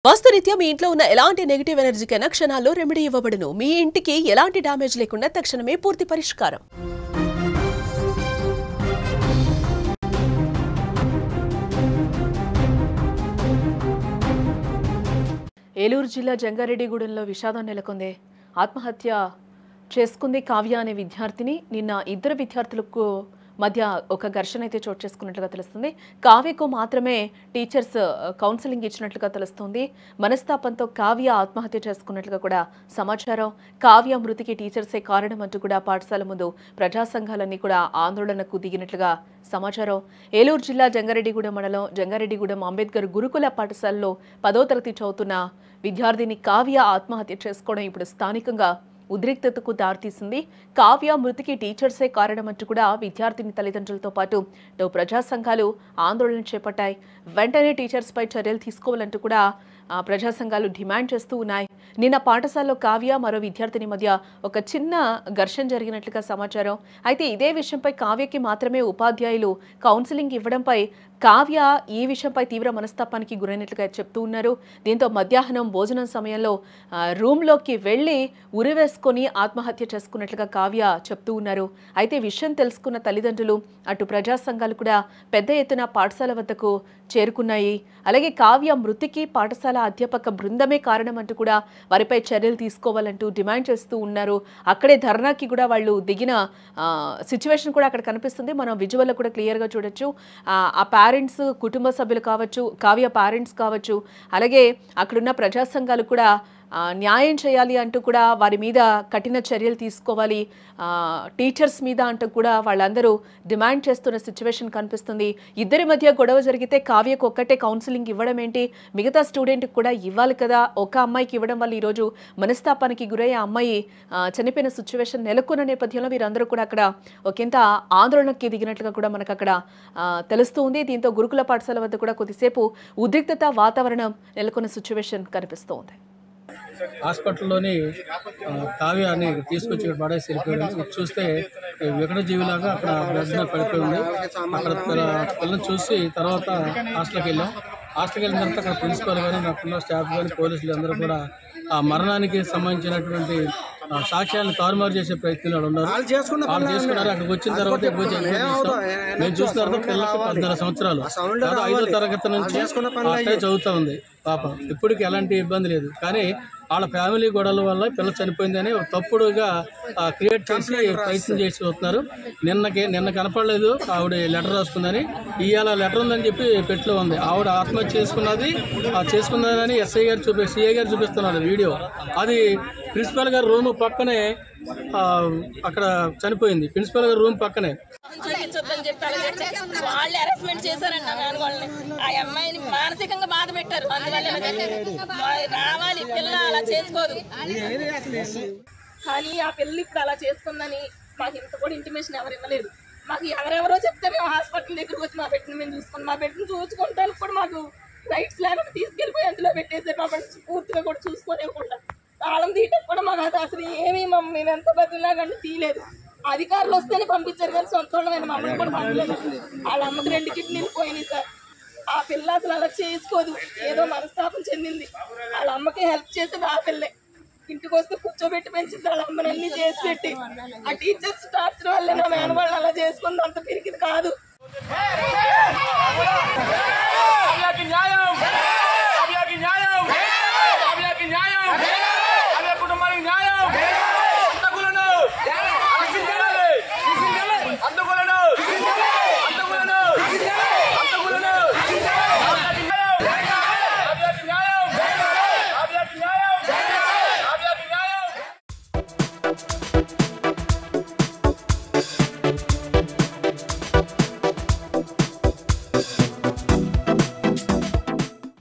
వాస్తురీత్యా మీ ఇంట్లో ఉన్న ఎలాంటి నెగటివ్ ఎనర్జీకైనా క్షణాల్లో రెమెడీ ఇవ్వబడును. మీ ఇంటికి ఎలాంటి డ్యామేజ్ లేకుండా తక్షణమే పూర్తి పరిష్కారం. ఏలూరు జిల్లా జంగారెడ్డిగూడెంలో విషాదం నెలకొంది. ఆత్మహత్య చేసుకుంది కావ్య అనే విద్యార్థిని. నిన్న ఇద్దరు విద్యార్థులకు మధ్య ఒక ఘర్షణ అయితే చోటు చేసుకున్నట్లుగా తెలుస్తుంది. కావ్యకు మాత్రమే టీచర్స్ కౌన్సిలింగ్ ఇచ్చినట్లుగా తెలుస్తుంది. మనస్తాపంతో కావ్య ఆత్మహత్య చేసుకున్నట్లుగా కూడా సమాచారం. కావ్య మృతికి టీచర్సే కారణం అంటూ కూడా పాఠశాల ముందు ప్రజా సంఘాలన్నీ కూడా ఆందోళనకు దిగినట్లుగా సమాచారం. ఏలూరు జిల్లా జంగారెడ్డిగూడెం మండలం జంగారెడ్డిగూడెం అంబేద్కర్ గురుకుల పాఠశాలలో 10వ తరగతి చదువుతున్న విద్యార్థిని కావ్య ఆత్మహత్య చేసుకోవడం ఇప్పుడు స్థానికంగా ఉద్రిక్తతకు దారితీసింది. కావ్య మృతికి టీచర్సే కారణమంటూ కూడా విద్యార్థిని తల్లిదండ్రులతో పాటు ప్రజా సంఘాలు ఆందోళన చేపట్టాయి. వెంటనే టీచర్స్ పై చర్యలు తీసుకోవాలంటూ కూడా ప్రజా సంఘాలు డిమాండ్ చేస్తూ ఉన్నాయి. నిన్న పాఠశాలలో కావ్య మరో విద్యార్థిని మధ్య ఒక చిన్న ఘర్షణ జరిగినట్లుగా సమాచారం. అయితే ఇదే విషయంపై కావ్యకి మాత్రమే ఉపాధ్యాయులు కౌన్సిలింగ్ ఇవ్వడంపై కావ్య ఈ విషయంపై తీవ్ర మనస్తాపానికి గురైనట్లుగా చెప్తూ ఉన్నారు. దీంతో మధ్యాహ్నం భోజనం సమయంలో రూమ్లోకి వెళ్లి ఉరివేసుకొని ఆత్మహత్య చేసుకున్నట్లుగా కావ్య చెప్తూ ఉన్నారు. అయితే విషయం తెలుసుకున్న తల్లిదండ్రులు అటు ప్రజా సంఘాలు కూడా పెద్ద ఎత్తున పాఠశాల వద్దకు చేరుకున్నాయి. అలాగే కావ్య మృతికి పాఠశాల అధ్యాపక బృందమే కారణమంటూ కూడా వారిపై చర్యలు తీసుకోవాలంటూ డిమాండ్ చేస్తూ ఉన్నారు. అక్కడే ధర్నాకి కూడా వాళ్ళు దిగిన సిచ్యువేషన్ కూడా అక్కడ కనిపిస్తుంది. మనం విజువల్లో కూడా క్లియర్గా చూడొచ్చు. ఆ పేరెంట్స్, కుటుంబ సభ్యులు కావచ్చు, కావ్య పేరెంట్స్ కావచ్చు, అలాగే అక్కడున్న ప్రజా సంఘాలు కూడా న్యాయం చేయాలి అంటూ కూడా వారి మీద కఠిన చర్యలు తీసుకోవాలి, టీచర్స్ మీద అంటూ కూడా వాళ్ళందరూ డిమాండ్ చేస్తున్న సిచ్యువేషన్ కనిపిస్తుంది. ఇద్దరి మధ్య గొడవ జరిగితే కావ్యకు ఒక్కటే కౌన్సిలింగ్ ఇవ్వడం ఏంటి, మిగతా స్టూడెంట్కి కూడా ఇవ్వాలి కదా. ఒక అమ్మాయికి ఇవ్వడం వల్ల ఈరోజు మనస్తాపానికి గురయ్యే అమ్మాయి చనిపోయిన సిచ్యువేషన్ నెలకొన్న నేపథ్యంలో వీరందరూ కూడా అక్కడ ఒకంత ఆందోళనకి దిగినట్లుగా కూడా మనకు అక్కడ తెలుస్తూ ఉంది. దీంతో గురుకుల పాఠశాల వద్ద కూడా కొద్దిసేపు ఉద్రిక్తత వాతావరణం నెలకొన్న సిచ్యువేషన్ కనిపిస్తోంది. హాస్పిటల్లోని కావ్యాన్ని తీసుకొచ్చి ఇక్కడ పడేసి వెళ్ళిపోయాడు. చూస్తే వికటజీవిలాగా అక్కడ బ్లడ్ పడిపోయి ఉంది. అక్కడ పిల్లల్ని చూసి తర్వాత హాస్టల్కి వెళ్ళాం. హాస్టల్కి వెళ్ళిన తర్వాత అక్కడ ప్రిన్సిపల్ కానీ, నాకున్న స్టాఫ్ కానీ, పోలీసులు అందరూ కూడా ఆ మరణానికి సంబంధించినటువంటి సాక్ష్యాలను తారుమారు చేసే ప్రయత్నాలు ఉన్నారు. వాళ్ళు చేసుకున్నారు. అక్కడికి వచ్చిన తర్వాత మేము చూసిన తర్వాత పిల్లలకి 14 సంవత్సరాలు, 5వ తరగతి నుంచి చదువుతూ ఉంది పాప. ఇప్పటికి ఎలాంటి ఇబ్బంది లేదు. కానీ వాళ్ళ ఫ్యామిలీ గొడవల వల్ల పిల్ల చనిపోయిందని ఒక తప్పుడుగా క్రియేట్ చేసి ప్రయత్నం చేసి వస్తున్నారు. నిన్న కనపడలేదు ఆవిడ లెటర్ రాసుకుందని, ఇవాళ లెటర్ ఉందని చెప్పి పెట్లో ఉంది. ఆవిడ ఆత్మహత్య చేసుకున్నదని సిఐ గారు చూపిస్తున్నారు వీడియో. అది ప్రిన్సిపల్ గారి రూమ్ పక్కనే అక్కడ చనిపోయింది. ప్రిన్సిపల్ గారి రూమ్ పక్కనే చూపించొద్దని చెప్పి వాళ్ళు అరెస్ట్మెంట్ చేశారండి. వాళ్ళని ఆ అమ్మాయిని మానసికంగా బాధ పెట్టారు. అందువల్ల రావాలి పిల్ల అలా చేసుకోదు. కానీ ఆ పిల్ల ఇప్పుడు అలా చేసుకుందని మాకు ఇంత కూడా ఇంటిమేషన్ ఎవరు ఇవ్వలేదు. మాకు ఎవరెవరో చెప్తే మేము హాస్పిటల్ దగ్గరకు వచ్చి మా బిడ్డను మేము చూసుకుని మా బిడ్డను చూసుకుంటానికి కూడా మాకు రైట్స్ లేకుండా తీసుకెళ్ళిపోయి అందులో పెట్టేసారు. మా బిడ్డ పూర్తిగా కూడా చూసుకోలేకుండా తాళం తీయటం కూడా మాకు అది అసలు ఏమీ మేము ఎంత బతులాగంటే తీయలేదు. అధికారులు వస్తేనే పంపించారు కానీ సొంత వాళ్ళమైన మమ్మల్ని కూడా పంపలేదు. వాళ్ళ అమ్మకి 2 కిడ్నీలు పోయినాయి సార్. ఆ పిల్ల అసలు అలా చేసుకోదు. ఏదో మనస్తాపం చెందింది. వాళ్ళ అమ్మకి హెల్ప్ చేసేది ఆ పిల్లే. ఇంటికి వస్తే కూర్చోబెట్టి పెంచింది వాళ్ళ అమ్మని అన్ని చేసి పెట్టి. ఆ టీచర్స్ టార్చర్ వల్లే నా మేనవాళ్ళు అలా చేసుకుంది. అంత పిరికిది కాదు.